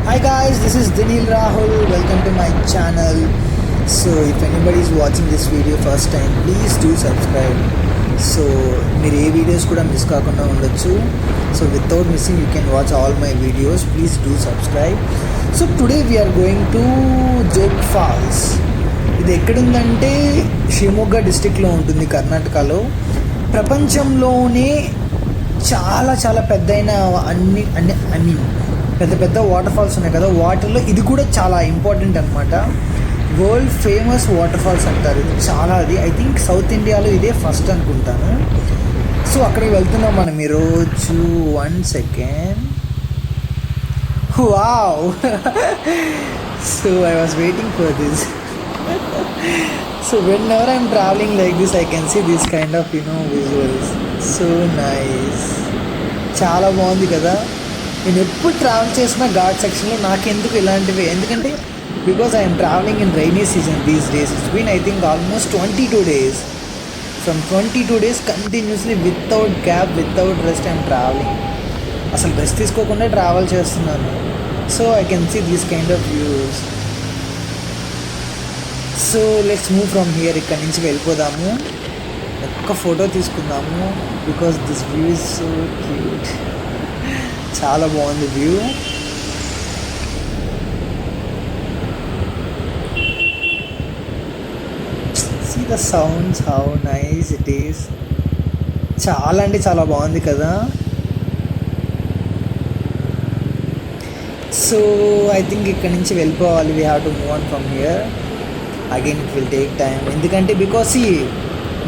Hi guys, this is Dinil Rahul. Welcome to my channel. So if anybody is watching this video first time, please do subscribe. So మీరు ఏ videos కూడా miss కాకుండా ఉండొచ్చు. So without missing you can watch all my videos. Please do subscribe. So today we are going to Jog Falls. ఇది ఎక్కడుందంటే షిమోగా డిస్ట్రిక్ట్లో ఉంటుంది, కర్ణాటకలో. ప్రపంచంలోనే చాలా చాలా పెద్దయిన అన్ని పెద్ద పెద్ద వాటర్ ఫాల్స్ ఉన్నాయి కదా, వాటర్లో ఇది కూడా చాలా ఇంపార్టెంట్ అనమాట. వరల్డ్ ఫేమస్ వాటర్ ఫాల్స్ అంటారు ఇది. చాలా అది ఐ థింక్ సౌత్ ఇండియాలో ఇదే ఫస్ట్ అనుకుంటాను. సో అక్కడికి వెళ్తున్నాం మనం ఈరోజు. 1 second. Wow. So I was waiting for this. So whenever I'm traveling like this I can see this kind of visuals. So nice. చాలా బాగుంది కదా. నేను ఎప్పుడు ట్రావెల్ చేసిన ఘాట్ సెక్షన్లో నాకెందుకు ఇలాంటివి, ఎందుకంటే because I'm travelling in rainy season these days. It's been I think almost 22 days. From 22 days continuously without gap, without rest I'm travelling. అసలు రెస్ట్ తీసుకోకుండా ట్రావెల్ చేస్తున్నాను. So I can see these kind of views. So let's move from here. ఇక్కడి నుంచి వెళ్ళిపోదాము, ఒక్క photo తీసుకుందాము because this view is so cute. చాలా బాగుంది view. See the sounds, how nice it is. చాలా అంటే చాలా బాగుంది కదా. సో ఐ థింక్ ఇక్కడ నుంచి వెళ్ళిపోవాలి. We have to move on from here. Again it will take time, ఎందుకంటే బికాస్ ఈ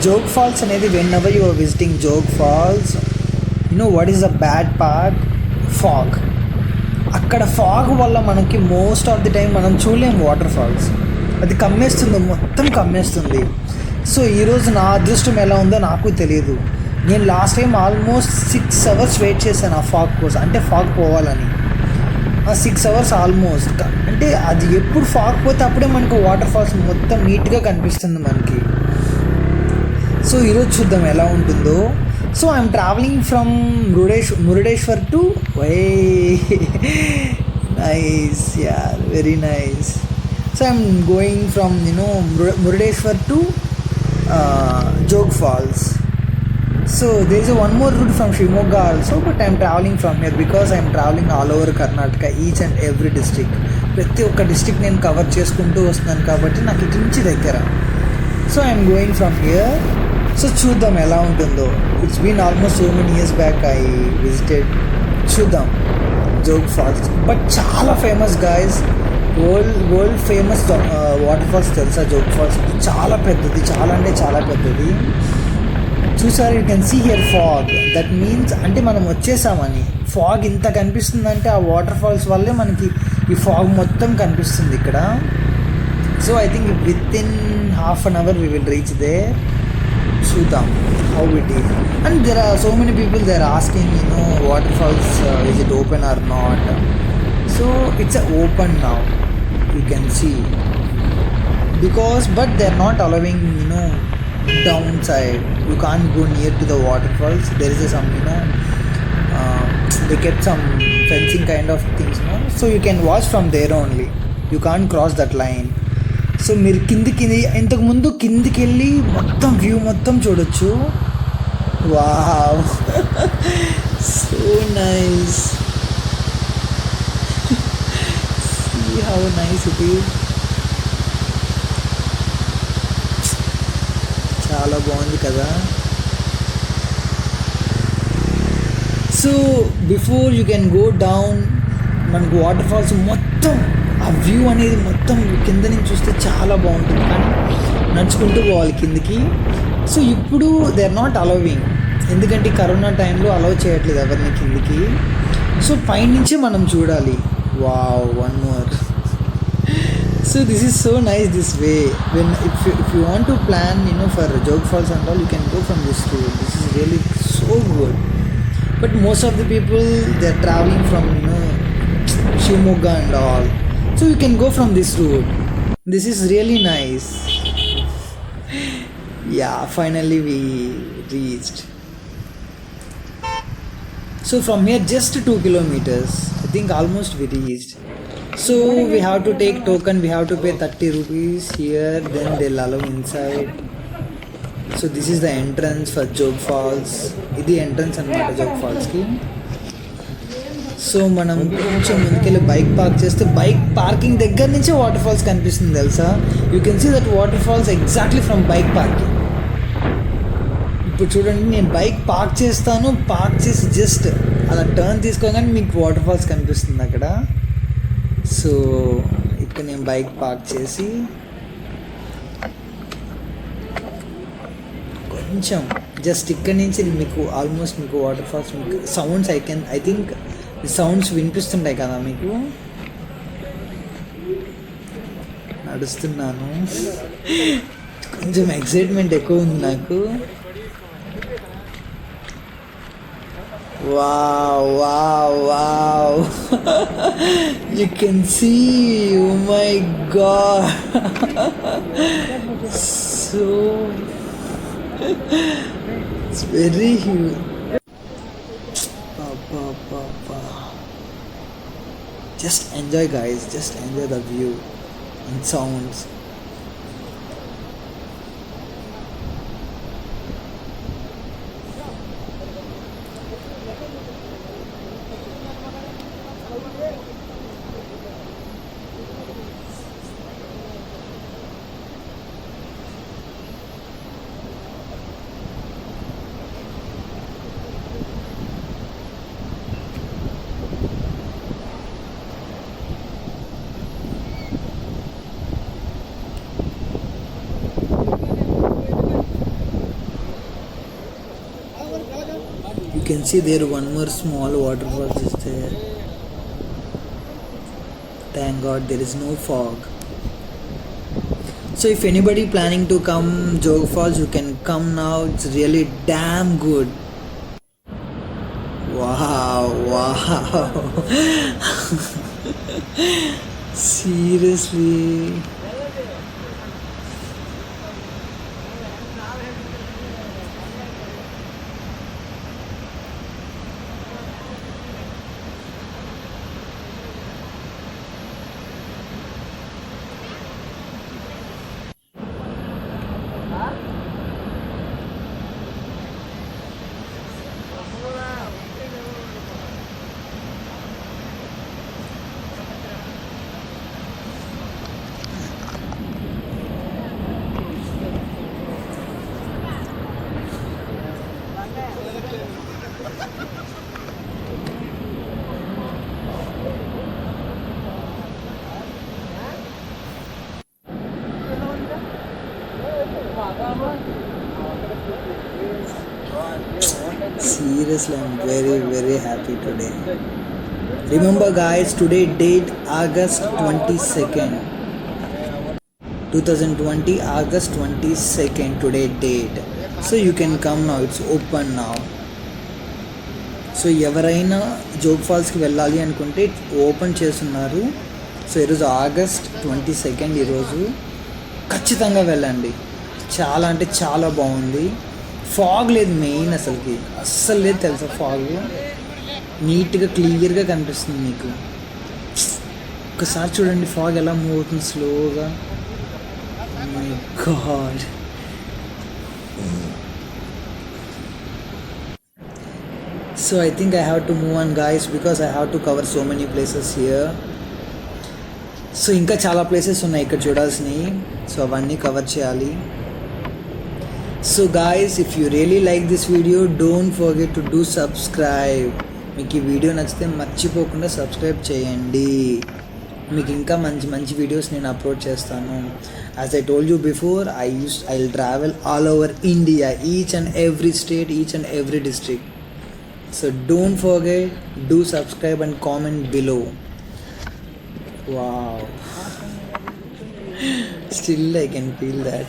జోగ్ ఫాల్స్ అనేది whenever you are visiting Jog Falls, what is the bad part? Fog. అక్కడ ఫాగ్ వల్ల మనకి మోస్ట్ ఆఫ్ ది టైం మనం చూడలేము water falls. అది కమ్మేస్తుంది, మొత్తం కమ్మేస్తుంది. సో ఈరోజు నా అదృష్టం ఎలా ఉందో నాకు తెలియదు. నేను last time almost 6 hours wait చేశాను ఆ ఫాగ్ కోసం, అంటే ఫాగ్ పోవాలని. 6 hours ఆల్మోస్ట్. అంటే అది ఎప్పుడు ఫాగ్ పోతే అప్పుడే మనకు వాటర్ ఫాల్స్ మొత్తం నీట్గా కనిపిస్తుంది మనకి. సో ఈరోజు చూద్దాం ఎలా ఉంటుందో. So I'm travelling from Murudeshwar to nice, yeah, very nice. So I'm going from Murudeshwar to Jog Falls. So there is one more route from Shimoga also, but I am traveling from here because I am traveling all over Karnataka, each and every district. ప్రతి ఒక్క district నేను cover చేసుకుంటూ వస్తున్నాను కాబట్టి నాకు ఇటు నుంచి దగ్గర. So I'm going from here. So చూద్దాం ఎలా ఉంటుందో. It's been almost so many years back I visited. చూద్దాం జోగ్ ఫాల్స్. బట్ చాలా famous guys, world famous waterfalls తెలుసా జోగ్ ఫాల్స్. చాలా పెద్దది, చాలా అంటే చాలా పెద్దది. చూసారు, you can see here fog. That means అంటే మనం వచ్చేసామని. ఫాగ్ ఇంత కనిపిస్తుందంటే ఆ వాటర్ ఫాల్స్ వల్లే మనకి ఈ ఫాగ్ మొత్తం కనిపిస్తుంది ఇక్కడ. So I think within half an hour we will reach there. చూద్దాం how it is. And there are so many people they are asking waterfalls is it open or not. So it's open now, you can see. Because but they are not allowing downside. You can't go near to the waterfalls. There is some they kept some fencing kind of things, so you can watch from there only. You can't cross that line. So మీరు కిందికి ఇంతకుముందు కిందికి వెళ్ళి మొత్తం view మొత్తం చూడొచ్చు. Wow, so nice. See how nice it is. చాలా బాగుంది కదా. So before you can go down, మనకు వాటర్ ఫాల్స్ మొత్తం ఆ వ్యూ అనేది మొత్తం కింద నుంచి చూస్తే చాలా బాగుంటుంది, కానీ నడుచుకుంటూ పోవాలి కిందికి. సో ఇప్పుడు దే ఆర్ నాట్ అలవింగ్, ఎందుకంటే కరోనా టైంలో అలౌ చేయట్లేదు ఎవరిని కిందికి. సో పైనుంచి మనం చూడాలి. Wow, one more. So this is so nice this way. When if you want to plan for Jog Falls and all, you can go from this route. This is really so good. But most of the people, they are traveling from Shimoga and all. So you can go from this route. This is really nice. Yeah, finally we reached. So from here just 2 kilometers, I think almost we reached. So we have to take token, we have to pay 30 rupees here, then they'll allow inside. So this is the entrance for Jog Falls. ఇది entrance అనమాట జోగ్ ఫాల్స్కి. So మనం కొంచెం ముందుకెళ్ళి bike park చేస్తే bike parking దగ్గర నుంచే waterfalls కనిపిస్తుంది తెలుసా. You can see that waterfalls exactly from bike parking. ఇప్పుడు చూడండి నేను బైక్ పార్క్ చేస్తాను, పార్క్ చేసి జస్ట్ అలా టర్న్ తీసుకోగానే మీకు వాటర్ ఫాల్స్ కనిపిస్తుంది అక్కడ. సో ఇక్కడ నేను బైక్ పార్క్ చేసి కొంచెం జస్ట్ ఇక్కడి నుంచి మీకు ఆల్మోస్ట్ మీకు వాటర్ ఫాల్స్ మీకు సౌండ్స్ ఐ థింక్ సౌండ్స్ వినిపిస్తుంటాయి కదా మీకు. నడుస్తున్నాను, కొంచెం ఎక్సైట్మెంట్ ఎక్కువ ఉంది నాకు. Wow, wow, wow. You can see, oh my god. So, it's very huge. Papa. Just enjoy guys, just enjoy the view and sounds. You can see there one more small waterfall is there. Thank God there is no fog. So if anybody planning to come Jog Falls, you can come now. It's really damn good. Wow. Seriously. Seriously, I'm very happy today. Remember guys, today date August 22nd 2020, August 22nd today date. So you can come now, it's open now. So ఎవరైనా జోగ్ ఫాల్స్కి వెళ్ళాలి అనుకుంటే open చేస్తున్నారు. So ఈరోజు August 22nd, ఈరోజు ఖచ్చితంగా వెళ్ళండి. చాలా అంటే చాలా బాగుంది. ఫాగ్ లేదు, మెయిన్ అస్సలు లేదు తెలుసా. ఫాగ్ నీట్గా క్లియర్గా కనిపిస్తుంది మీకు. ఒకసారి చూడండి ఫాగ్ ఎలా మూవ్ అవుతుంది స్లోగా. My God. So I think I have to move on guys, because I have to cover so many places here. So ఇంకా చాలా ప్లేసెస్ ఉన్నాయి ఇక్కడ చూడాల్సినవి. సో అవన్నీ కవర్ చేయాలి. So guys, if you really like this video, don't forget to do subscribe. మీకు ఈ video నచ్చితే మర్చిపోకుండా సబ్స్క్రైబ్ చేయండి. మీకు ఇంకా మంచి మంచి వీడియోస్ నేను అప్లోడ్ చేస్తాను. As I told you before, I will travel all over India, each and every state, each and every district. So don't forget, do subscribe and comment below. Wow. Still I can feel that.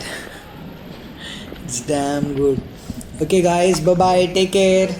It's damn good. Okay guys, bye bye, take care.